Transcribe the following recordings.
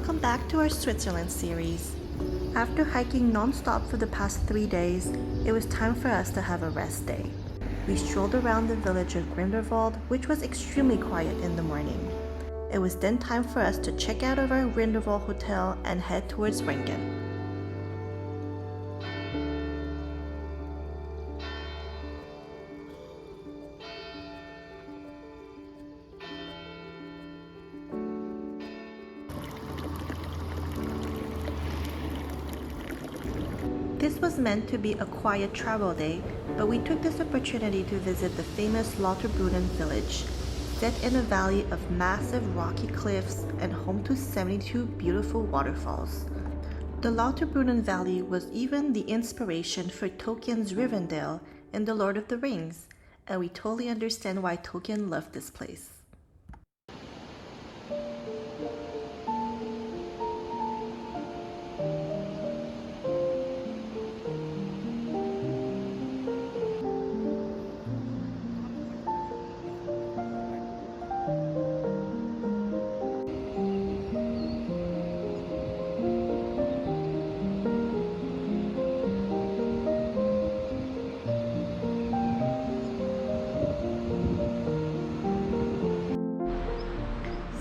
Welcome back to our Switzerland series. After hiking non-stop for the past 3 days, it was time for us to have a rest day. We strolled around the village of Grindelwald, which was extremely quiet in the morning. It was then time for us to check out of our Grindelwald hotel and head towards Wengen. This was meant to be a quiet travel day, but we took this opportunity to visit the famous Lauterbrunnen village, set in a valley of massive rocky cliffs and home to 72 beautiful waterfalls. The Lauterbrunnen Valley was even the inspiration for Tolkien's Rivendell in The Lord of the Rings, and we totally understand why Tolkien loved this place.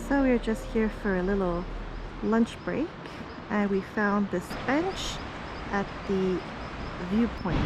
So we're just here for a little lunch break, and we found this bench at the viewpoint.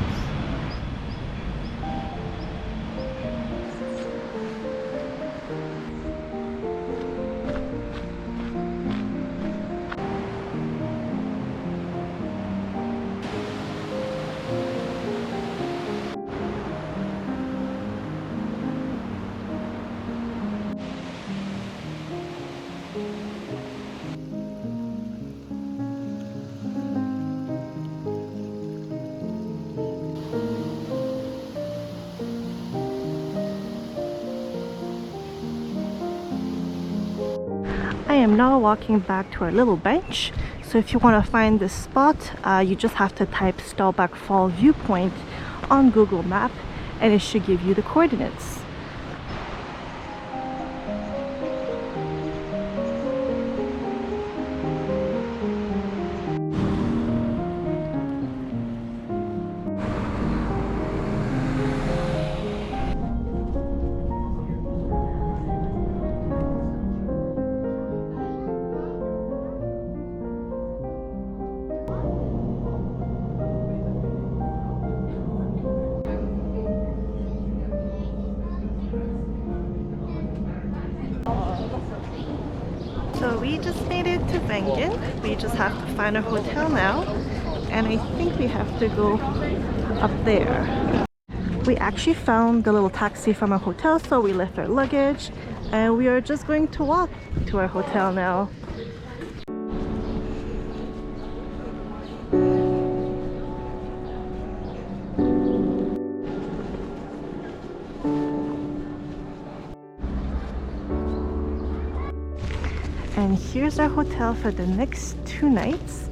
I am now walking back to our little bench. So if you want to find this spot, you just have to type Stallback Fall Viewpoint on Google Map and it should give you the coordinates. So we just made it to Wengen. We just have to find a hotel now, and I think we have to go up there. We actually found the little taxi from our hotel, so we left our luggage and we are just going to walk to our hotel now. And here's our hotel for the next 2 nights.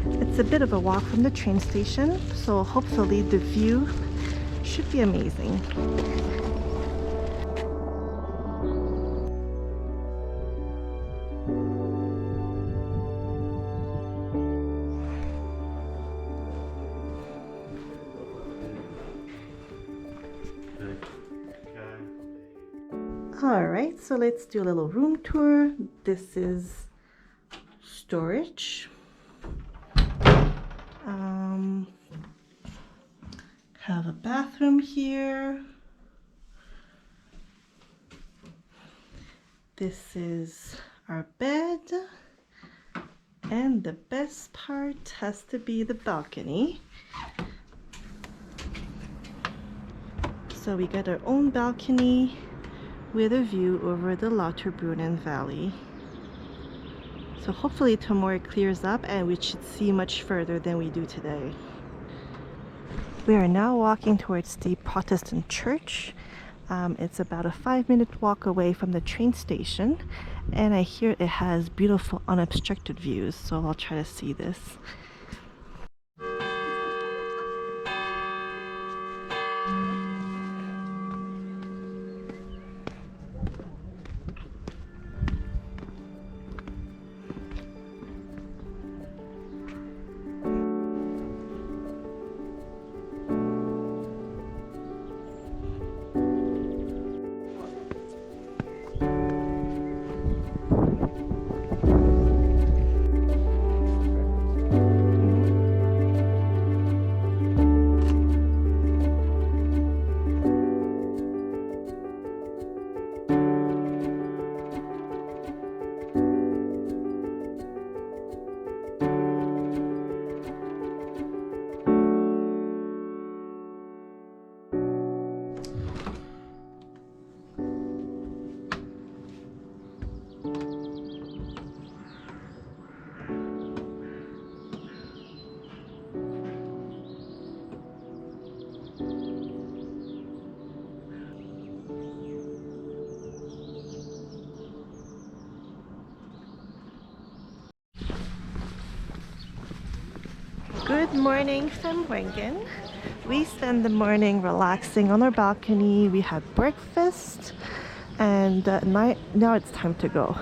It's a bit of a walk from the train station, so hopefully the view should be amazing. Alright, so let's do a little room tour. This is storage. Have a bathroom here. This is our bed. And the best part has to be the balcony. So we got our own balcony with a view over the Lauterbrunnen Valley. So hopefully tomorrow it clears up and we should see much further than we do today. We are now walking towards the Protestant church. It's about a 5-minute walk away from the train station, and I hear it has beautiful unobstructed views, so I'll try to see this. Good morning from Wengen. We spent the morning relaxing on our balcony. We had breakfast and now it's time to go.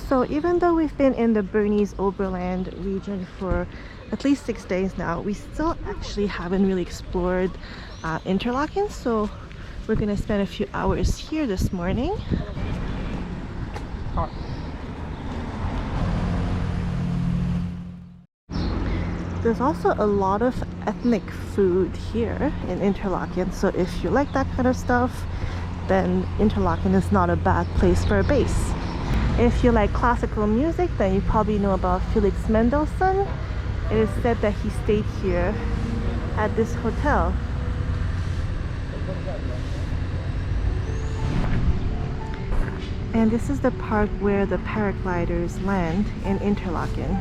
So even though we've been in the Bernese Oberland region for at least 6 days now, we still actually haven't really explored Interlaken, so we're gonna spend a few hours here this morning. There's also a lot of ethnic food here in Interlaken, so if you like that kind of stuff, then Interlaken is not a bad place for a base. If you like classical music, then you probably know about Felix Mendelssohn. It is said that he stayed here at this hotel. And this is the part where the paragliders land in Interlaken.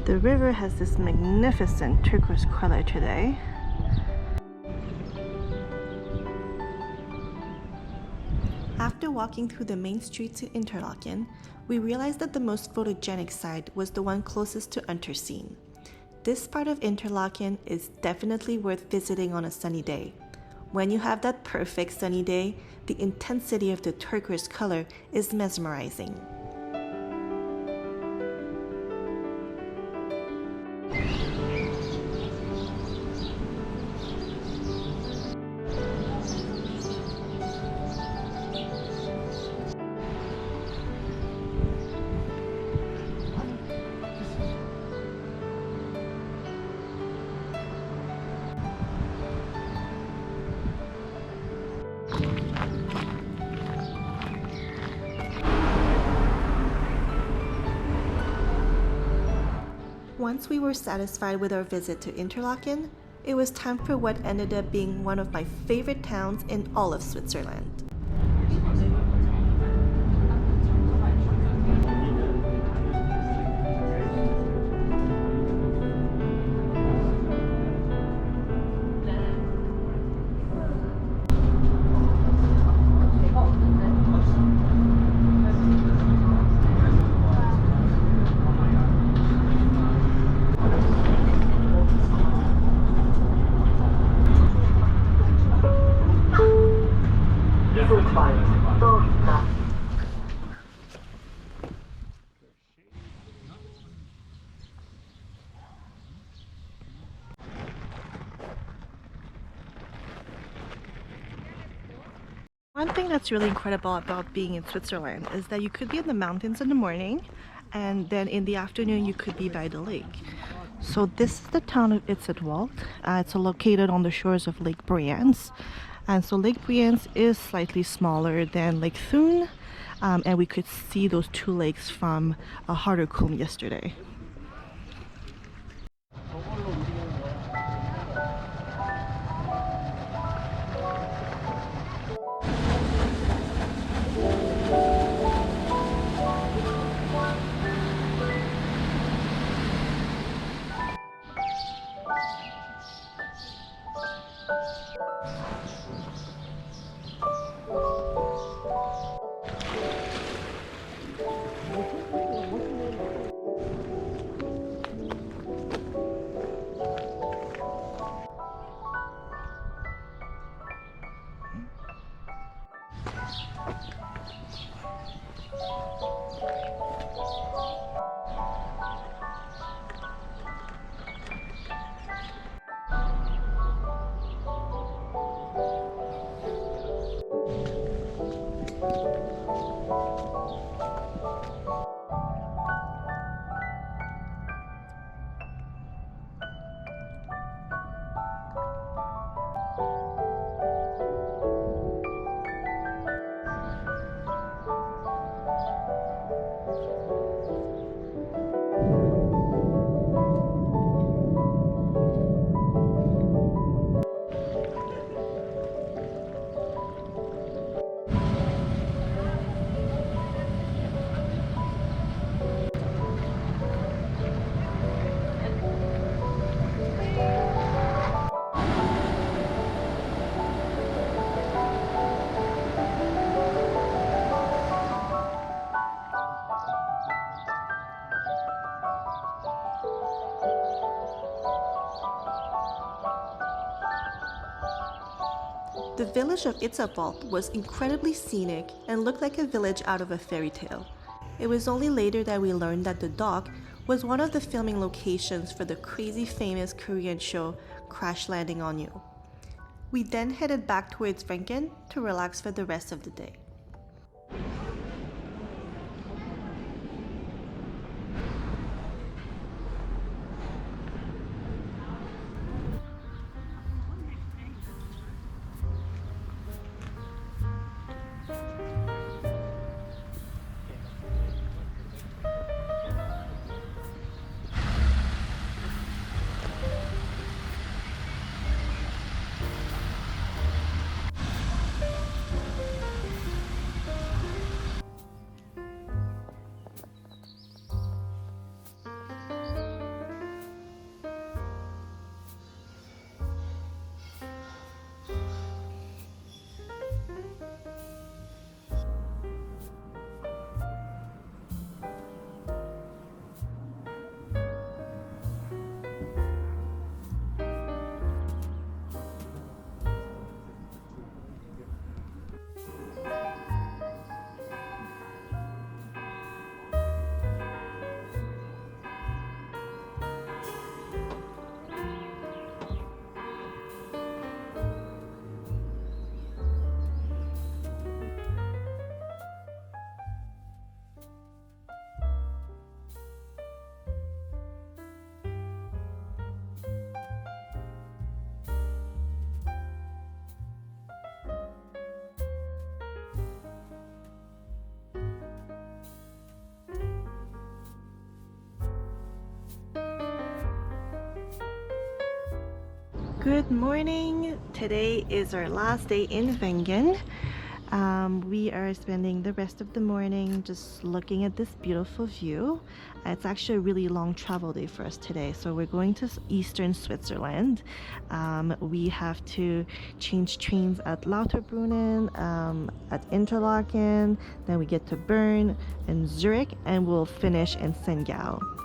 The river has this magnificent turquoise color today. After walking through the main streets in Interlaken, we realized that the most photogenic side was the one closest to Unterseen. This part of Interlaken is definitely worth visiting on a sunny day. When you have that perfect sunny day, the intensity of the turquoise color is mesmerizing. Once we were satisfied with our visit to Interlaken, it was time for what ended up being one of my favorite towns in all of Switzerland. One thing that's really incredible about being in Switzerland is that you could be in the mountains in the morning and then in the afternoon you could be by the lake. So this is the town of Iseltwald. It's located on the shores of Lake Brienz. And so Lake Brienz is slightly smaller than Lake Thun, and we could see those two lakes from Harderkum yesterday. The village of Iseltwald was incredibly scenic and looked like a village out of a fairy tale. It was only later that we learned that the dock was one of the filming locations for the crazy famous Korean show Crash Landing on You. We then headed back towards Wengen to relax for the rest of the day. Good morning! Today is our last day in Wengen. We are spending the rest of the morning just looking at this beautiful view. It's actually a really long travel day for us today, so we're going to eastern Switzerland. We have to change trains at Lauterbrunnen, at Interlaken, then we get to Bern and Zurich, and we'll finish in Sengau.